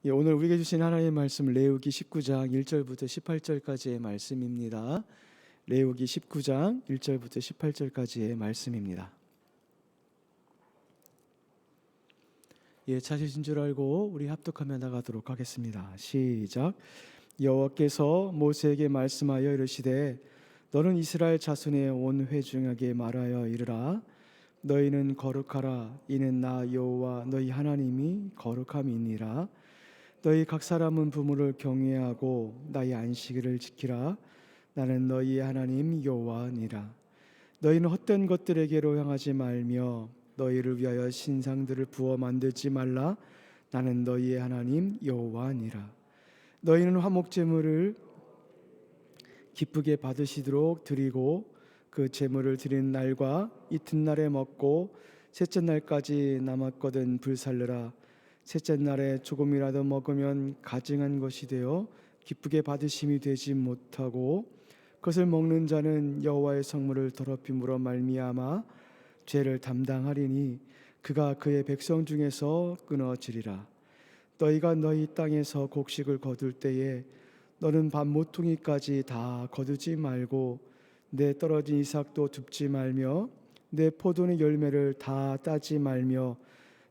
오늘 우리에게 주신 하나님의 말씀 레위기 19장 1절부터 18절까지의 말씀입니다. 레위기 19장 1절부터 18절까지의 말씀입니다. 찾으신 줄 알고 우리 합독하며 나가도록 하겠습니다. 시작. 여호와께서 모세에게 말씀하여 이르시되 너는 이스라엘 자손의 온 회중에게 말하여 이르라. 너희는 거룩하라. 이는 나 여호와 너희 하나님이 거룩함이니라. 너희 각 사람은 부모를 경외하고 나의 안식일을 지키라. 나는 너희 하나님 여호와니라. 너희는 헛된 것들에게로 향하지 말며 너희를 위하여 신상들을 부어 만들지 말라. 나는 너희의 하나님 여호와니라. 너희는 화목 제물을 기쁘게 받으시도록 드리고 그 제물을 드린 날과 이튿날에 먹고 셋째 날까지 남았거든 불살르라. 셋째 날에 조금이라도 먹으면 가증한 것이 되어 기쁘게 받으심이 되지 못하고 그것을 먹는 자는 여호와의 성물을 더럽힘으로 말미암아 죄를 담당하리니 그가 그의 백성 중에서 끊어지리라. 너희가 너희 땅에서 곡식을 거둘 때에 너는 밥 모퉁이까지 다 거두지 말고 내 떨어진 이삭도 줍지 말며 내 포도의 열매를 다 따지 말며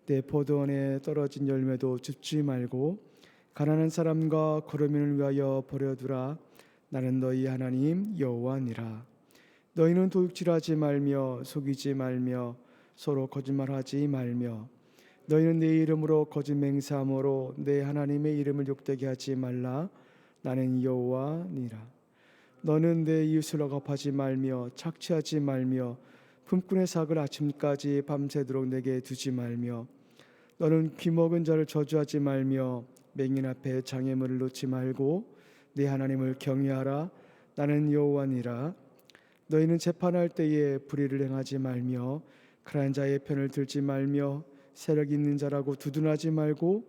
내 포도원에 떨어진 열매도 줍지 말고 가난한 사람과 거르민을 위하여 버려두라. 나는 너희 하나님 여호와니라. 너희는 도둑질하지 말며 속이지 말며 서로 거짓말하지 말며 너희는 내 이름으로 거짓 맹세함으로 내 하나님의 이름을 욕되게 하지 말라. 나는 여호와니라. 너는 내 이웃을 억압하지 말며 착취하지 말며 품꾼의 삭을 아침까지 밤새도록 내게 두지 말며 너는 귀먹은 자를 저주하지 말며 맹인 앞에 장애물을 놓지 말고 네 하나님을 경외하라. 나는 여호와니라. 너희는 재판할 때에 불의를 행하지 말며 가난한 자의 편을 들지 말며 세력 있는 자라고 두둔하지 말고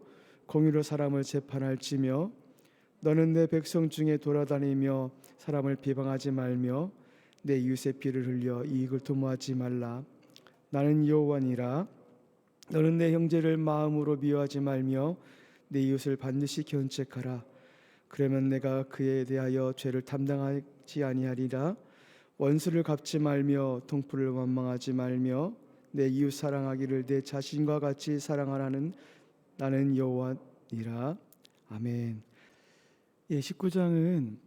공의로 사람을 재판할지며 너는 내 백성 중에 돌아다니며 사람을 비방하지 말며 내 이웃의 피를 흘려 이익을 도모하지 말라. 나는 여호와니라. 너는 내 형제를 마음으로 미워하지 말며 내 이웃을 반드시 견책하라. 그러면 내가 그에 대하여 죄를 담당하지 아니하리라. 원수를 갚지 말며 동포를 원망하지 말며 내 이웃 사랑하기를 내 자신과 같이 사랑하라는 나는 여호와니라. 아멘. 19장은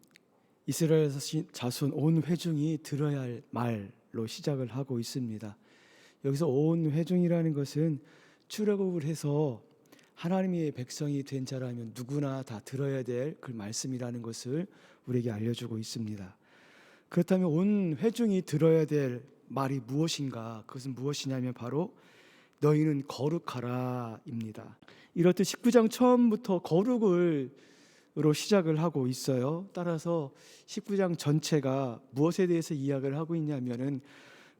이스라엘 자손 온 회중이 들어야 할 말로 시작을 하고 있습니다. 여기서 온 회중이라는 것은 출애굽을 해서 하나님의 백성이 된 자라면 누구나 다 들어야 될 그 말씀이라는 것을 우리에게 알려주고 있습니다. 그렇다면 온 회중이 들어야 될 말이 무엇인가? 그것은 무엇이냐면 바로 너희는 거룩하라입니다. 이렇듯 19장 처음부터 거룩으로 시작을 하고 있어요. 따라서 19장 전체가 무엇에 대해서 이야기를 하고 있냐면은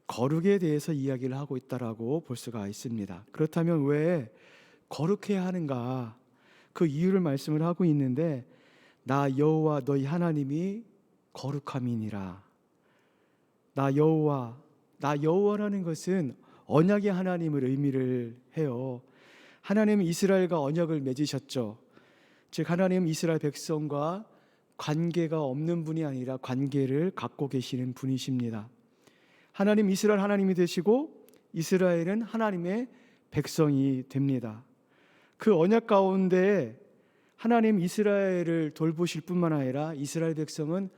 거룩에 대해서 이야기를 하고 있다라고 볼 수가 있습니다. 그렇다면 왜 거룩해야 하는가? 그 이유를 말씀을 하고 있는데 나 여호와 너희 하나님이 거룩함이니라. 나 여호와라는 것은 언약의 하나님을 의미를 해요. 하나님은 이스라엘과 언약을 맺으셨죠. 즉 하나님은 이스라엘 백성과 관계가 없는 분이 아니라 관계를 갖고 계시는 분이십니다. 하나님 이스라엘 하나님이 되시고 이스라엘은 하나님의 백성이 됩니다. 그 언약 가운데 하나님 이스라엘을 돌보실 뿐만 아니라 이스라엘 백성은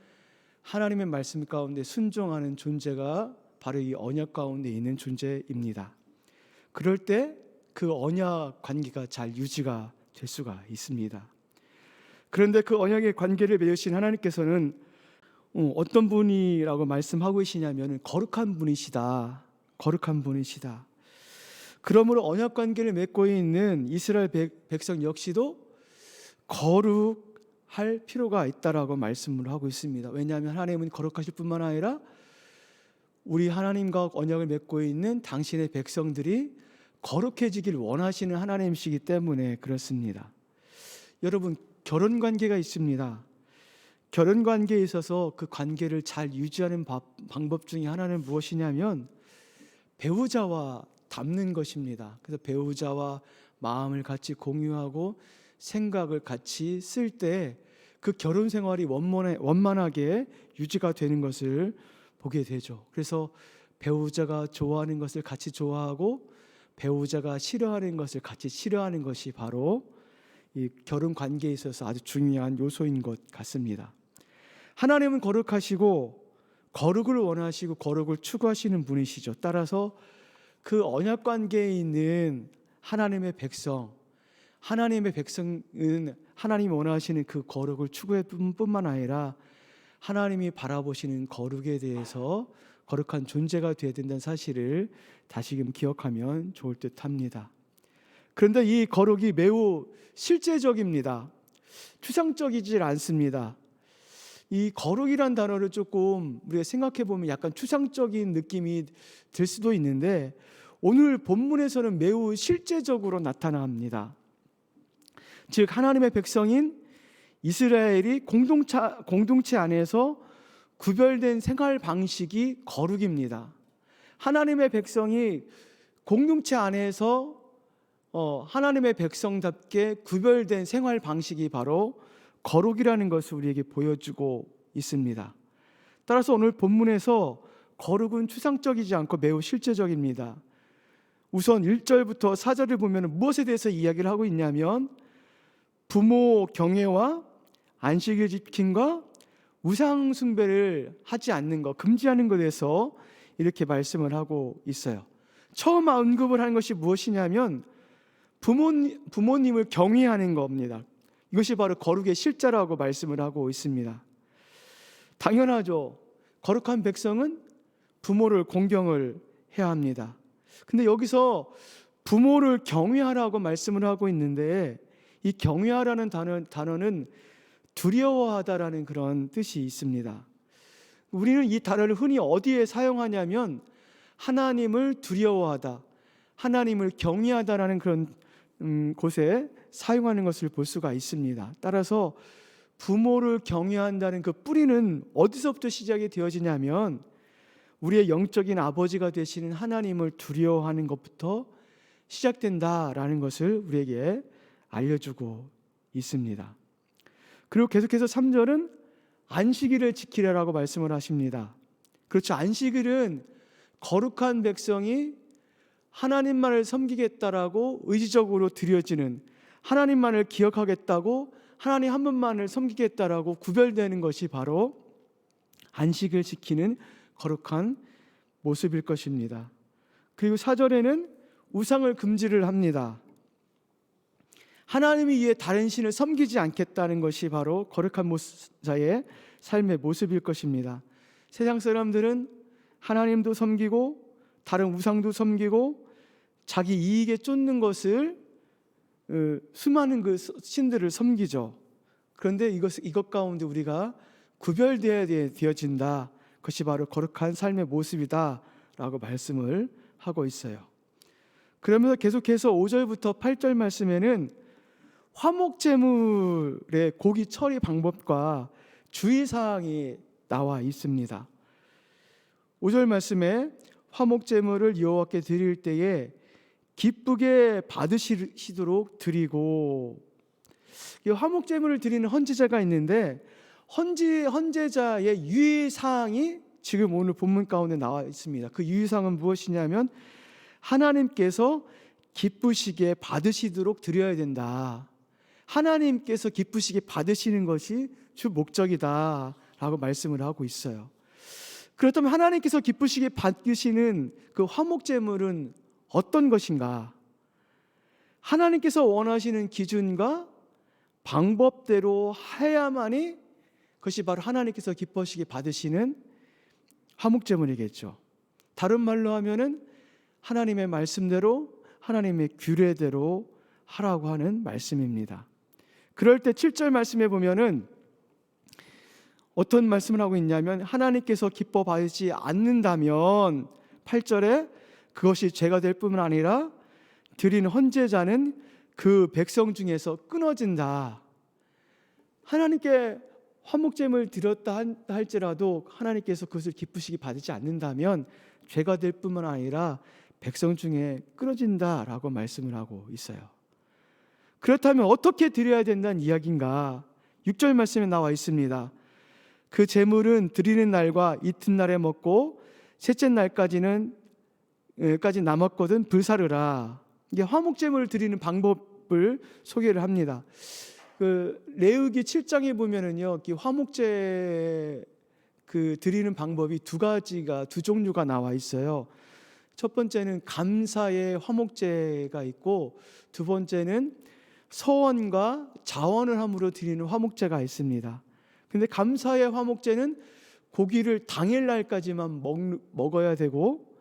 하나님의 말씀 가운데 순종하는 존재가 바로 이 언약 가운데 있는 존재입니다. 그럴 때 그 언약 관계가 잘 유지가 될 수가 있습니다. 그런데 그 언약의 관계를 맺으신 하나님께서는 어떤 분이라고 말씀하고 계시냐면 거룩한 분이시다. 거룩한 분이시다. 그러므로 언약 관계를 맺고 있는 이스라엘 백성 역시도 거룩할 필요가 있다라고 말씀을 하고 있습니다. 왜냐하면 하나님은 거룩하실 뿐만 아니라 우리 하나님과 언약을 맺고 있는 당신의 백성들이 거룩해지기를 원하시는 하나님이시기 때문에 그렇습니다. 여러분, 결혼 관계가 있습니다. 결혼 관계에 있어서 그 관계를 잘 유지하는 방법 중에 하나는 무엇이냐면 배우자와 닮는 것입니다. 그래서 배우자와 마음을 같이 공유하고 생각을 같이 쓸 때 그 결혼 생활이 원만하게 유지가 되는 것을 보게 되죠. 그래서 배우자가 좋아하는 것을 같이 좋아하고 배우자가 싫어하는 것을 같이 싫어하는 것이 바로 이 결혼 관계에 있어서 아주 중요한 요소인 것 같습니다. 하나님은 거룩하시고 거룩을 원하시고 거룩을 추구하시는 분이시죠. 따라서 그 언약 관계에 있는 하나님의 백성은 하나님이 원하시는 그 거룩을 추구할 뿐만 아니라 하나님이 바라보시는 거룩에 대해서 거룩한 존재가 되어야 된다는 사실을 다시금 기억하면 좋을 듯합니다. 그런데 이 거룩이 매우 실제적입니다. 추상적이지 않습니다. 이 거룩이란 단어를 조금 우리가 생각해 보면 약간 추상적인 느낌이 들 수도 있는데 오늘 본문에서는 매우 실제적으로 나타납니다. 즉 하나님의 백성인 이스라엘이 공동체 안에서 구별된 생활 방식이 거룩입니다. 하나님의 백성이 공동체 안에서 하나님의 백성답게 구별된 생활 방식이 바로 거룩이라는 것을 우리에게 보여주고 있습니다. 따라서 오늘 본문에서 거룩은 추상적이지 않고 매우 실제적입니다. 우선 1절부터 4절을 보면 무엇에 대해서 이야기를 하고 있냐면 부모 경외와 안식일 지킴과 우상 숭배를 하지 않는 것, 금지하는 것에 대해서 이렇게 말씀을 하고 있어요. 처음 언급을 하는 것이 무엇이냐면 부모님을 경외하는 겁니다. 이것이 바로 거룩의 실제라고 말씀을 하고 있습니다. 당연하죠. 거룩한 백성은 부모를 공경을 해야 합니다. 근데 여기서 부모를 경외하라고 말씀을 하고 있는데 이 경외하라는 단어는 두려워하다라는 그런 뜻이 있습니다. 우리는 이 단어를 흔히 어디에 사용하냐면 하나님을 두려워하다, 하나님을 경외하다라는 그런 곳에 사용하는 것을 볼 수가 있습니다. 따라서 부모를 경외한다는 그 뿌리는 어디서부터 시작이 되어지냐면 우리의 영적인 아버지가 되시는 하나님을 두려워하는 것부터 시작된다라는 것을 우리에게 알려주고 있습니다. 그리고 계속해서 3절은 안식일을 지키라라고 말씀을 하십니다. 그렇죠. 안식일은 거룩한 백성이 하나님만을 섬기겠다라고 의지적으로 드려지는, 하나님만을 기억하겠다고 하나님 한 분만을 섬기겠다라고 구별되는 것이 바로 안식을 지키는 거룩한 모습일 것입니다. 그리고 4절에는 우상을 금지를 합니다. 하나님이 이에 다른 신을 섬기지 않겠다는 것이 바로 거룩한 자의 삶의 모습일 것입니다. 세상 사람들은 하나님도 섬기고 다른 우상도 섬기고 자기 이익에 쫓는 것을 수많은 그 신들을 섬기죠. 그런데 이것 가운데 우리가 구별되어야 되어진다. 그것이 바로 거룩한 삶의 모습이다 라고 말씀을 하고 있어요. 그러면서 계속해서 5절부터 8절 말씀에는 화목제물의 고기 처리 방법과 주의사항이 나와 있습니다. 5절 말씀에 화목제물을 여호와께 드릴 때에 기쁘게 받으시도록 드리고, 이 화목제물을 드리는 헌제자가 있는데 헌제자의 유의사항이 지금 오늘 본문 가운데 나와 있습니다. 그 유의사항은 무엇이냐면 하나님께서 기쁘시게 받으시도록 드려야 된다. 하나님께서 기쁘시게 받으시는 것이 주 목적이다 라고 말씀을 하고 있어요. 그렇다면 하나님께서 기쁘시게 받으시는 그 화목제물은 어떤 것인가? 하나님께서 원하시는 기준과 방법대로 해야만이 그것이 바로 하나님께서 기뻐하시게 받으시는 화목제물이겠죠. 다른 말로 하면은 하나님의 말씀대로, 하나님의 규례대로 하라고 하는 말씀입니다. 그럴 때 7절 말씀에 보면은 어떤 말씀을 하고 있냐면 하나님께서 기뻐 받지 않는다면 8절에 그것이 죄가 될 뿐만 아니라 드린 헌제자는 그 백성 중에서 끊어진다. 하나님께 화목제물 드렸다 할지라도 하나님께서 그것을 기쁘시게 받지 않는다면 죄가 될 뿐만 아니라 백성 중에 끊어진다라고 말씀을 하고 있어요. 그렇다면 어떻게 드려야 된다는 이야기인가? 6절 말씀에 나와 있습니다. 그 제물은 드리는 날과 이튿날에 먹고 셋째 날까지는 까지 남았거든 불사르라. 이게 화목제물을 드리는 방법을 소개를 합니다. 그 레위기 7장에 보면은요, 화목제 드리는 방법이 두 종류가 나와 있어요. 첫 번째는 감사의 화목제가 있고, 두 번째는 서원과 자원을 함으로 드리는 화목제가 있습니다. 근데 감사의 화목제는 고기를 당일날까지만 먹어야 되고,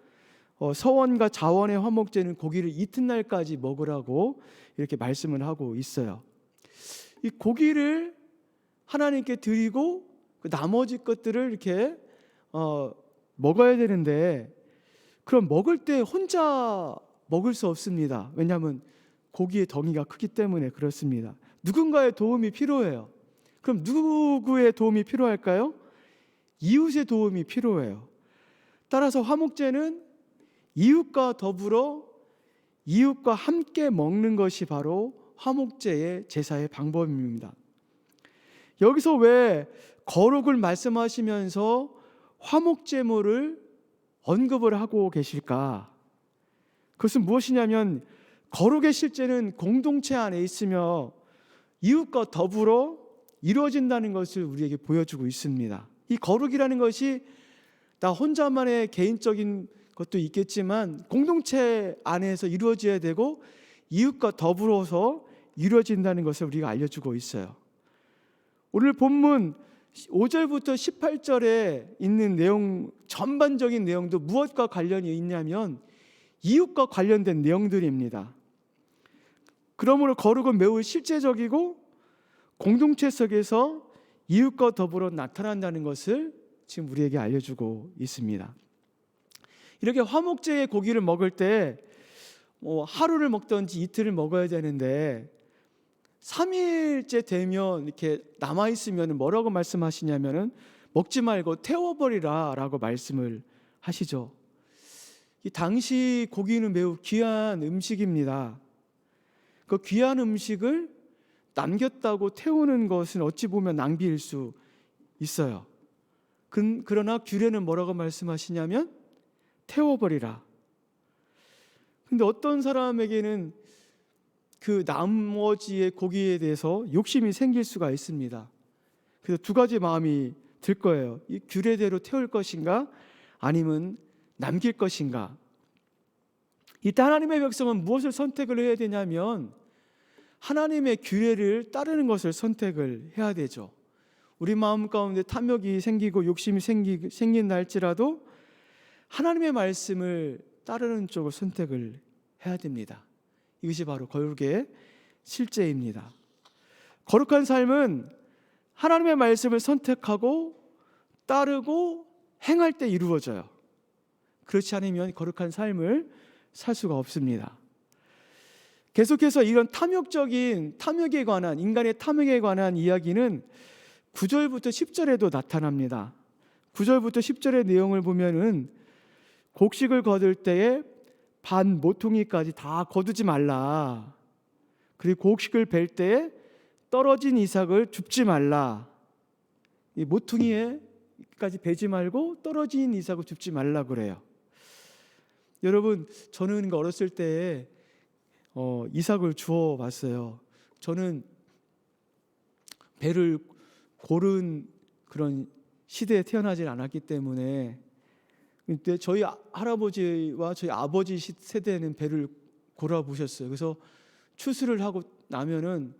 서원과 자원의 화목제는 고기를 이튿날까지 먹으라고 이렇게 말씀을 하고 있어요. 이 고기를 하나님께 드리고 나머지 것들을 이렇게 먹어야 되는데, 그럼 먹을 때 혼자 먹을 수 없습니다. 왜냐하면 고기의 덩이가 크기 때문에 그렇습니다. 누군가의 도움이 필요해요. 그럼 누구의 도움이 필요할까요? 이웃의 도움이 필요해요. 따라서 화목제는 이웃과 더불어 이웃과 함께 먹는 것이 바로 화목제의 제사의 방법입니다. 여기서 왜 거룩을 말씀하시면서 화목제물을 언급을 하고 계실까? 그것은 무엇이냐면, 거룩의 실제는 공동체 안에 있으며 이웃과 더불어 이루어진다는 것을 우리에게 보여주고 있습니다. 이 거룩이라는 것이 나 혼자만의 개인적인 것도 있겠지만 공동체 안에서 이루어져야 되고 이웃과 더불어서 이루어진다는 것을 우리가 알려주고 있어요. 오늘 본문 5절부터 18절에 있는 내용, 전반적인 내용도 무엇과 관련이 있냐면 이웃과 관련된 내용들입니다. 그러므로 거룩은 매우 실제적이고 공동체 속에서 이웃과 더불어 나타난다는 것을 지금 우리에게 알려주고 있습니다. 이렇게 화목제의 고기를 먹을 때 하루를 먹든지 이틀을 먹어야 되는데 3일째 되면 이렇게 남아있으면 뭐라고 말씀하시냐면은 먹지 말고 태워버리라 라고 말씀을 하시죠. 이 당시 고기는 매우 귀한 음식입니다. 그 귀한 음식을 남겼다고 태우는 것은 어찌 보면 낭비일 수 있어요. 그러나 규례는 뭐라고 말씀하시냐면 태워버리라. 근데 어떤 사람에게는 그 나머지의 고기에 대해서 욕심이 생길 수가 있습니다. 그래서 두 가지 마음이 들 거예요. 이 규례대로 태울 것인가 아니면 남길 것인가. 이때 하나님의 백성은 무엇을 선택을 해야 되냐면 하나님의 규례를 따르는 것을 선택을 해야 되죠. 우리 마음 가운데 탐욕이 생기고 욕심이 생긴다 할지라도 하나님의 말씀을 따르는 쪽을 선택을 해야 됩니다. 이것이 바로 거룩의 실제입니다. 거룩한 삶은 하나님의 말씀을 선택하고 따르고 행할 때 이루어져요. 그렇지 않으면 거룩한 삶을 살 수가 없습니다. 계속해서 이런 탐욕에 관한, 인간의 탐욕에 관한 이야기는 9절부터 10절에도 나타납니다. 9절부터 10절의 내용을 보면은 곡식을 거둘 때에 반 모퉁이까지 다 거두지 말라. 그리고 곡식을 벨 때에 떨어진 이삭을 줍지 말라. 이 모퉁이에까지 베지 말고 떨어진 이삭을 줍지 말라 그래요. 여러분, 저는 어렸을 때 이삭을 주워 봤어요. 저는 배를 고른 그런 시대에 태어나질 않았기 때문에, 근데 저희 할아버지와 저희 아버지 세대는 배를 골아 보셨어요. 그래서 추수를 하고 나면은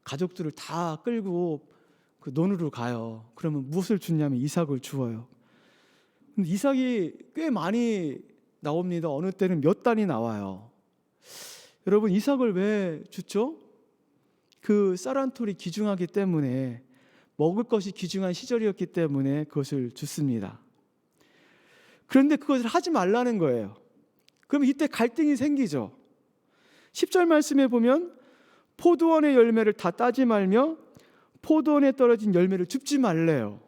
가족들을 다 끌고 그 논으로 가요. 그러면 무엇을 주냐면 이삭을 주어요. 근데 이삭이 꽤 많이 나옵니다. 어느 때는 몇 단이 나와요. 여러분, 이삭을 왜 줬죠? 그 쌀한톨이 귀중하기 때문에, 먹을 것이 귀중한 시절이었기 때문에 그것을 줬습니다. 그런데 그것을 하지 말라는 거예요. 그럼 이때 갈등이 생기죠. 10절 말씀에 보면 포도원의 열매를 다 따지 말며 포도원에 떨어진 열매를 줍지 말래요.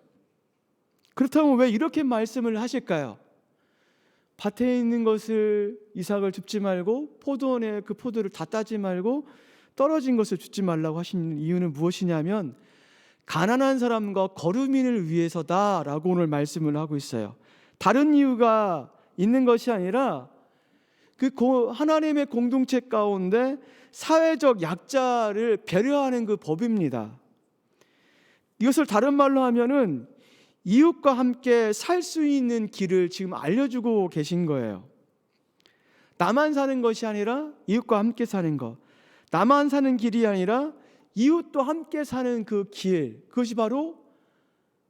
그렇다면 왜 이렇게 말씀을 하실까요? 밭에 있는 것을 이삭을 줍지 말고 포도원에 그 포도를 다 따지 말고 떨어진 것을 줍지 말라고 하신 이유는 무엇이냐면 가난한 사람과 거류민을 위해서다라고 오늘 말씀을 하고 있어요. 다른 이유가 있는 것이 아니라 그 하나님의 공동체 가운데 사회적 약자를 배려하는 그 법입니다. 이것을 다른 말로 하면은 이웃과 함께 살 수 있는 길을 지금 알려주고 계신 거예요. 나만 사는 것이 아니라 이웃과 함께 사는 것, 나만 사는 길이 아니라 이웃도 함께 사는 그 길, 그것이 바로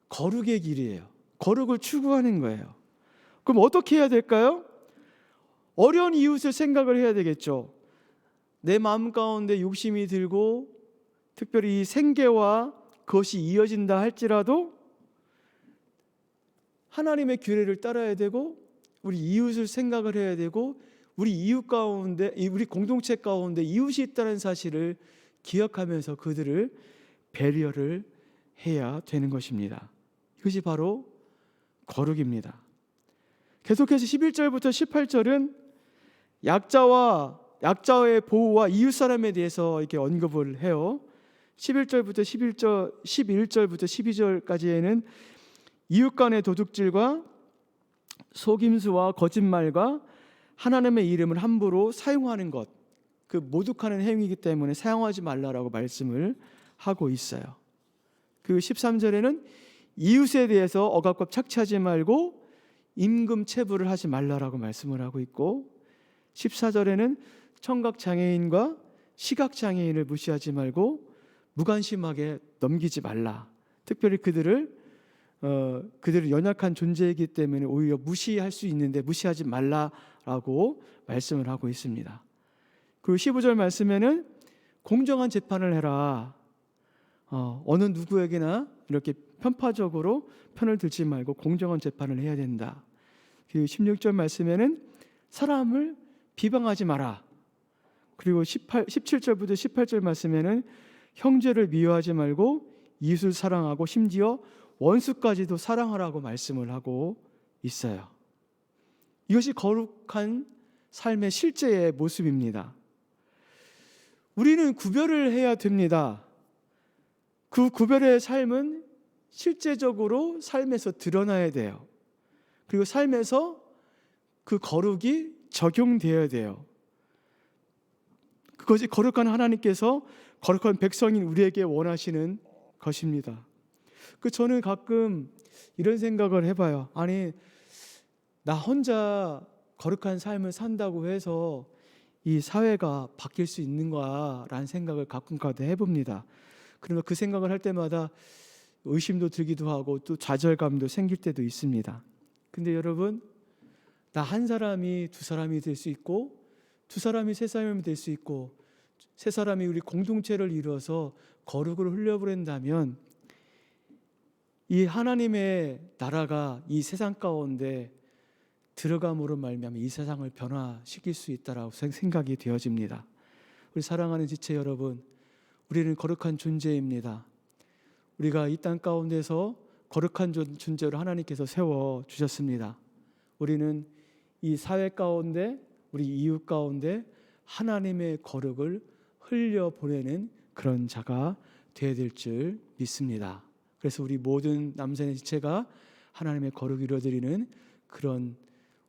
거룩의 길이에요. 거룩을 추구하는 거예요. 그럼 어떻게 해야 될까요? 어려운 이웃을 생각을 해야 되겠죠. 내 마음 가운데 욕심이 들고 특별히 이 생계와 그것이 이어진다 할지라도 하나님의 규례를 따라야 되고 우리 이웃을 생각을 해야 되고 우리 이웃 가운데, 우리 공동체 가운데 이웃이 있다는 사실을 기억하면서 그들을 배려를 해야 되는 것입니다. 이것이 바로 거룩입니다. 계속해서 11절부터 18절은 약자의 보호와 이웃 사람에 대해서 이렇게 언급을 해요. 11절부터 12절까지에는 이웃 간의 도둑질과 속임수와 거짓말과 하나님의 이름을 함부로 사용하는 것, 그 모독하는 행위이기 때문에 사용하지 말라라고 말씀을 하고 있어요. 그 13절에는 이웃에 대해서 억압과 착취하지 말고 임금 체불을 하지 말라라고 말씀을 하고 있고 14절에는 청각 장애인과 시각 장애인을 무시하지 말고 무관심하게 넘기지 말라. 특별히 그들을 연약한 존재이기 때문에 오히려 무시할 수 있는데 무시하지 말라라고 말씀을 하고 있습니다. 그리고 15절 말씀에는 공정한 재판을 해라. 어느 누구에게나 이렇게 편파적으로 편을 들지 말고 공정한 재판을 해야 된다. 그리고 16절 말씀에는 사람을 비방하지 마라. 그리고 17절부터 18절 말씀에는 형제를 미워하지 말고 이웃을 사랑하고 심지어 원수까지도 사랑하라고 말씀을 하고 있어요. 이것이 거룩한 삶의 실제의 모습입니다. 우리는 구별을 해야 됩니다. 그 구별의 삶은 실제적으로 삶에서 드러나야 돼요. 그리고 삶에서 그 거룩이 적용되어야 돼요. 그것이 거룩한 하나님께서 거룩한 백성인 우리에게 원하시는 것입니다. 저는 가끔 이런 생각을 해봐요. 아니, 나 혼자 거룩한 삶을 산다고 해서 이 사회가 바뀔 수 있는가라는 생각을 가끔가다 해봅니다. 그러면 그 생각을 할 때마다 의심도 들기도 하고 또 좌절감도 생길 때도 있습니다. 근데 여러분, 나 한 사람이 두 사람이 될 수 있고 두 사람이 세 사람이 될 수 있고 세 사람이 우리 공동체를 이루어서 거룩을 흘려보낸다면 이 하나님의 나라가 이 세상 가운데 들어감으로 말미암아 이 세상을 변화시킬 수 있다라고 생각이 되어집니다. 우리 사랑하는 지체 여러분, 우리는 거룩한 존재입니다. 우리가 이 땅 가운데서 거룩한 존재로 하나님께서 세워주셨습니다. 우리는 이 사회 가운데 우리 이웃 가운데 하나님의 거룩을 흘려보내는 그런 자가 되어야 될 줄 믿습니다. 그래서 우리 모든 남산의 지체가 하나님의 거룩을 이루어드리는 그런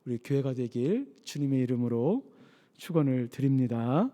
우리 교회가 되길 주님의 이름으로 축원을 드립니다.